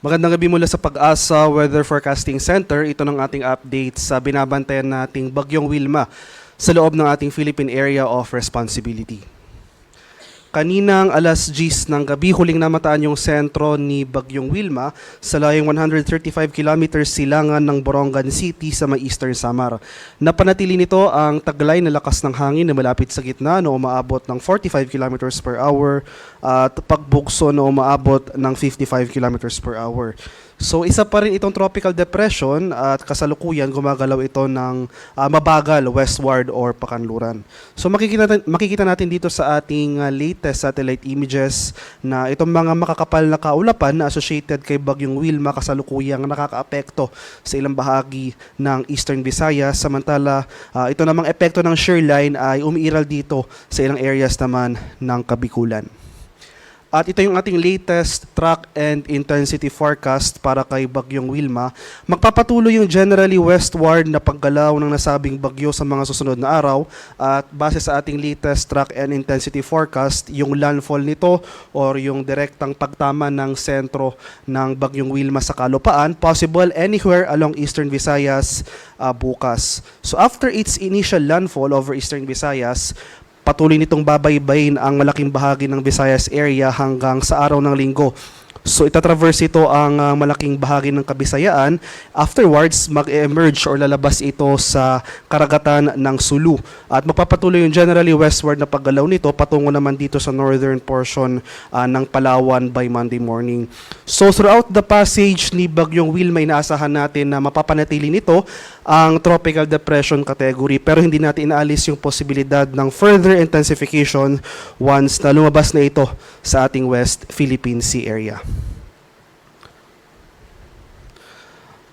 Magandang gabi mula sa Pag-asa Weather Forecasting Center. Ito ng ating update sa binabantayan nating Bagyong Wilma sa loob ng ating Philippine Area of Responsibility. Kaninang alas 10 ng gabi, huling namataan yung sentro ni Bagyong Wilma sa layong 135 kilometers silangan ng Borongan City sa may Eastern Samar. Napanatili nito ang taglay na lakas ng hangin na malapit sa gitna na umaabot ng 45 kilometers per hour at pagbugso na umaabot ng 55 kilometers per hour. So isa pa rin itong tropical depression at kasalukuyan gumagalaw ito ng mabagal westward or pakanluran. So makikita natin dito sa ating latest satellite images na itong mga makakapal na kaulapan na associated kay Bagyong Wilma kasalukuyang nakakaapekto sa ilang bahagi ng Eastern Visayas. Samantala ito namang epekto ng shear line ay umiiral dito sa ilang areas naman ng Kabikulan. At ito yung ating latest track and intensity forecast para kay Bagyong Wilma. Magpapatuloy yung generally westward na paggalaw ng nasabing bagyo sa mga susunod na araw. At base sa ating latest track and intensity forecast, yung landfall nito or yung direktang pagtama ng sentro ng Bagyong Wilma sa kalupaan, possible anywhere along Eastern Visayas bukas. So after its initial landfall over Eastern Visayas, patuloy nitong babaybayin ang malaking bahagi ng Visayas area hanggang sa araw ng Linggo. So itatraverse ito ang malaking bahagi ng Kabisayaan. Afterwards, mag-emerge or lalabas ito sa karagatan ng Sulu. At magpapatuloy yung generally westward na paggalaw nito patungo naman dito sa northern portion ng Palawan by Monday morning. So throughout the passage ni Bagyong Wilma, inaasahan natin na mapapanatili nito ang tropical depression category, pero hindi natin inaalis yung posibilidad ng further intensification once na lumabas na ito sa ating West Philippine Sea area.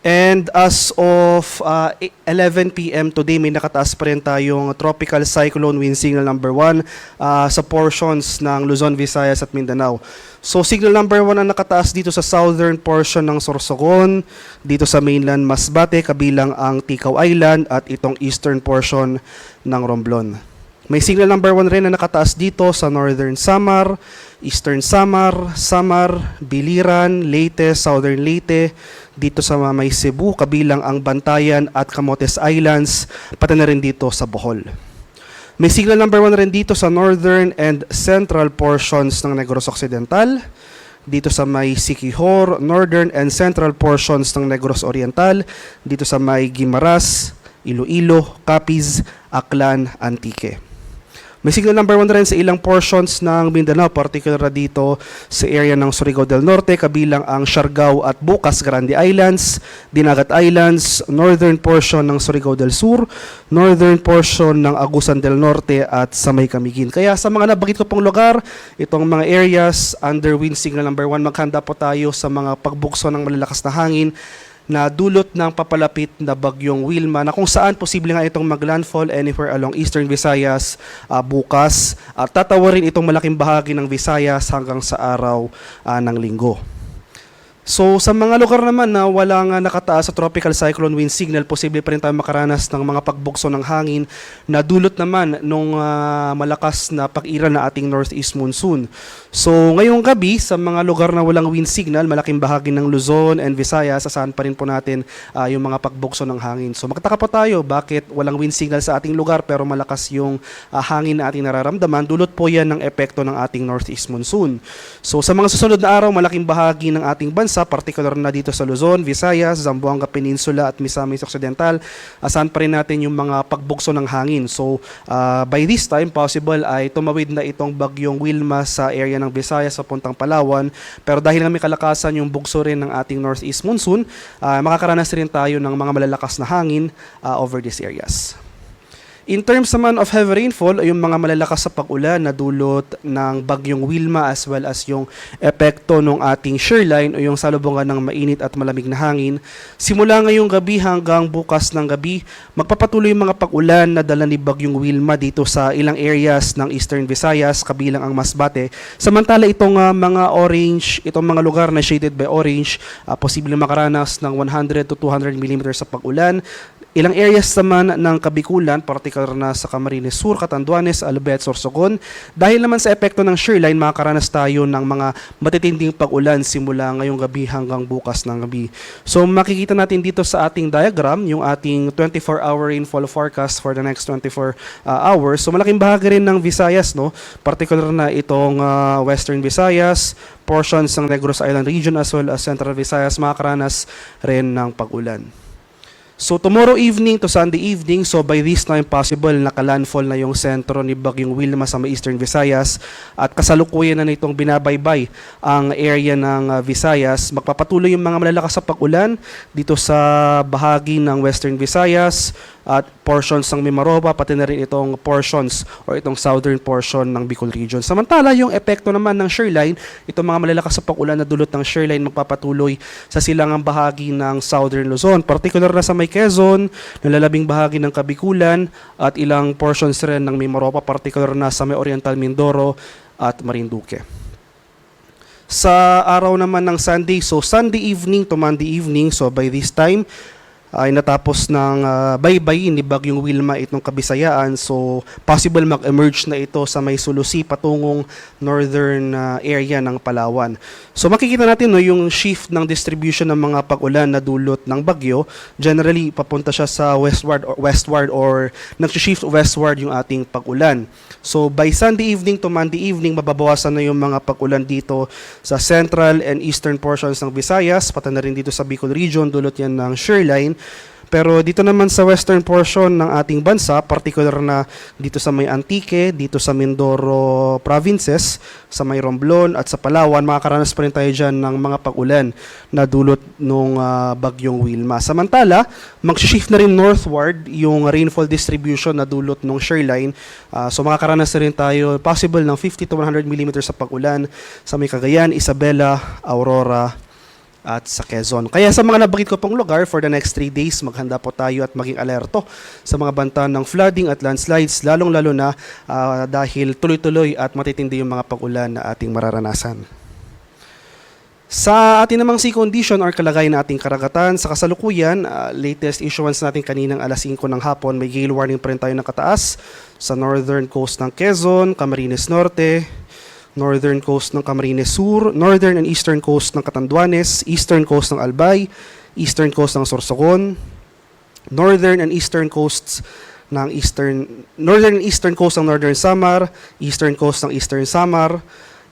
And as of 11 p.m. today, may nakataas pa rin tayong tropical cyclone wind signal number 1 sa portions ng Luzon, Visayas at Mindanao. So signal number 1 ang nakataas dito sa southern portion ng Sorsogon, dito sa mainland Masbate, kabilang ang Ticao Island at itong eastern portion ng Romblon. May signal number 1 rin na nakataas dito sa northern Samar, eastern Samar, Samar, Biliran, Leyte, southern Leyte, dito sa may Cebu, kabilang ang Bantayan at Camotes Islands, pati na rin dito sa Bohol. May signal number 1 rin dito sa northern and central portions ng Negros Occidental, dito sa may Siquijor, northern and central portions ng Negros Oriental, dito sa may Guimaras, Iloilo, Capiz, Aklan, Antique. May signal number 1 rin sa ilang portions ng Mindanao, particular dito sa area ng Surigao del Norte, kabilang ang Siargao at Bukas Grande Islands, Dinagat Islands, northern portion ng Surigao del Sur, northern portion ng Agusan del Norte at sa may Camiguin. Kaya sa mga nabanggit ko pong lugar, itong mga areas under wind signal number 1, maghanda po tayo sa mga pagbukso ng malalakas na hangin na dulot ng papalapit na Bagyong Wilma, na kung saan posible nga itong maglandfall anywhere along Eastern Visayas bukas at tatawarin itong malaking bahagi ng Visayas hanggang sa araw ng Linggo. So sa mga lugar naman na wala nga nakataas sa tropical cyclone wind signal, posible pa rin tayo makaranas ng mga pagbugso ng hangin na dulot naman ng malakas na pag-iral na ating northeast monsoon. So ngayong gabi, sa mga lugar na walang wind signal, malaking bahagi ng Luzon and Visayas, asahan pa rin po natin yung mga pagbugso ng hangin. So magtataka po tayo, bakit walang wind signal sa ating lugar pero malakas yung hangin na ating nararamdaman? Dulot po yan ng epekto ng ating northeast monsoon. So sa mga susunod na araw, malaking bahagi ng ating bansa, particular na dito sa Luzon, Visayas, Zamboanga Peninsula at Misamis Occidental, asahan pa rin natin yung mga pagbugso ng hangin. So by this time, possible ay tumawid na itong Bagyong Wilma sa area ng Visayas sa puntang Palawan, pero dahil nga may kalakasan yung bugso rin ng ating northeast monsoon, makakaranas rin tayo ng mga malalakas na hangin over these areas. In terms naman of heavy rainfall, yung mga malalakas sa pag-ulan na dulot ng Bagyong Wilma as well as yung epekto ng ating shear line o yung salubungan ng mainit at malamig na hangin, simula ngayong gabi hanggang bukas ng gabi, magpapatuloy yung mga pag-ulan na dala ni Bagyong Wilma dito sa ilang areas ng Eastern Visayas, kabilang ang Masbate. Samantala itong mga orange, itong mga lugar na shaded by orange, posibleng makaranas ng 100 to 200 mm sa pag-ulan. Ilang areas naman ng Kabikulan, particular particular na sa Camarines Sur, Catanduanes, Albay at Sorsogon. Dahil naman sa epekto ng shear line, makakaranas tayo ng mga matitinding pag-ulan simula ngayong gabi hanggang bukas ng gabi. So makikita natin dito sa ating diagram yung ating 24-hour rainfall forecast for the next 24 hours. So malaking bahagi rin ng Visayas, no? Particular na itong Western Visayas, portions ng Negros Island region as well as Central Visayas makakaranas rin ng pag-ulan. So tomorrow evening to Sunday evening, so by this time possible nakalandfall na yung sentro ni Bagyong Wilma sa may Eastern Visayas at kasalukuyan na nitong binabaybay ang area ng Visayas. Magpapatuloy yung mga malalakas sa pag-ulan dito sa bahagi ng Western Visayas at portions ng Mimaropa, pati na rin itong portions or itong southern portion ng Bicol region. Samantala, yung epekto naman ng shear line, itong mga malalakas sa pag-ulan na dulot ng shear line magpapatuloy sa silangang bahagi ng southern Luzon, particular na sa may Quezon, nalalabing bahagi ng Kabikulan at ilang portions rin ng Mimaropa, particular na sa may Oriental Mindoro at Marinduque. Sa araw naman ng Sunday, so Sunday evening to Monday evening, so by this time, ay natapos ng baybayin ni Bagyong Wilma itong Kabisayaan. So possible mag-emerge na ito sa may Sulusi patungong northern area ng Palawan. So makikita natin no, yung shift ng distribution ng mga pag-ulan na dulot ng bagyo. Generally papunta siya sa westward or nag-shift westward yung ating pag-ulan. So by Sunday evening to Monday evening, mababawasan na yung mga pag-ulan dito sa central and eastern portions ng Visayas, pati na rin dito sa Bicol region, dulot yan ng shear line. Pero dito naman sa western portion ng ating bansa, particular na dito sa may Antique, dito sa Mindoro provinces, sa may Romblon at sa Palawan, makakaranas pa rin tayo dyan ng mga pag-ulan na dulot ng Bagyong Wilma. Samantala, mag-shift na rin northward yung rainfall distribution na dulot ng shear line. So makakaranas na rin tayo possible ng 50 to 100 mm sa pag-ulan sa may Cagayan, Isabela, Aurora, at sa Quezon. Kaya sa mga nabanggit ko pong lugar, for the next 3 days, maghanda po tayo at maging alerto sa mga banta ng flooding at landslides, lalong-lalo na dahil tuloy-tuloy at matitindi yung mga pag-ulan na ating mararanasan. Sa ating namang sea condition or kalagayan na ating karagatan, sa kasalukuyan, latest issuance natin kaninang alas 5 ng hapon, may gale warning pa rin tayo nakataas sa northern coast ng Quezon, Camarines Norte, northern coast ng Camarines Sur, northern and eastern coast ng Catanduanes, eastern coast ng Albay, eastern coast ng Sorsogon, northern and eastern coast ng Northern Samar, eastern coast ng Eastern Samar,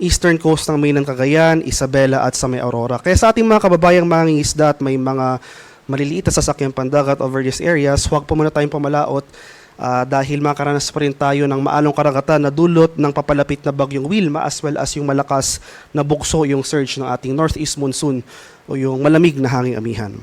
eastern coast ng May ng Cagayan, Isabela at sa may Aurora. Kaya sa ating mga kababayang mangingisda at may mga maliliit na sasakyang pandagat over these areas, huwag po muna tayong pamalaot dahil makaranas pa rin tayo ng maalong karagatan na dulot ng papalapit na Bagyong Wilma as well as yung malakas na bugso yung surge ng ating northeast monsoon o yung malamig na hanging amihan.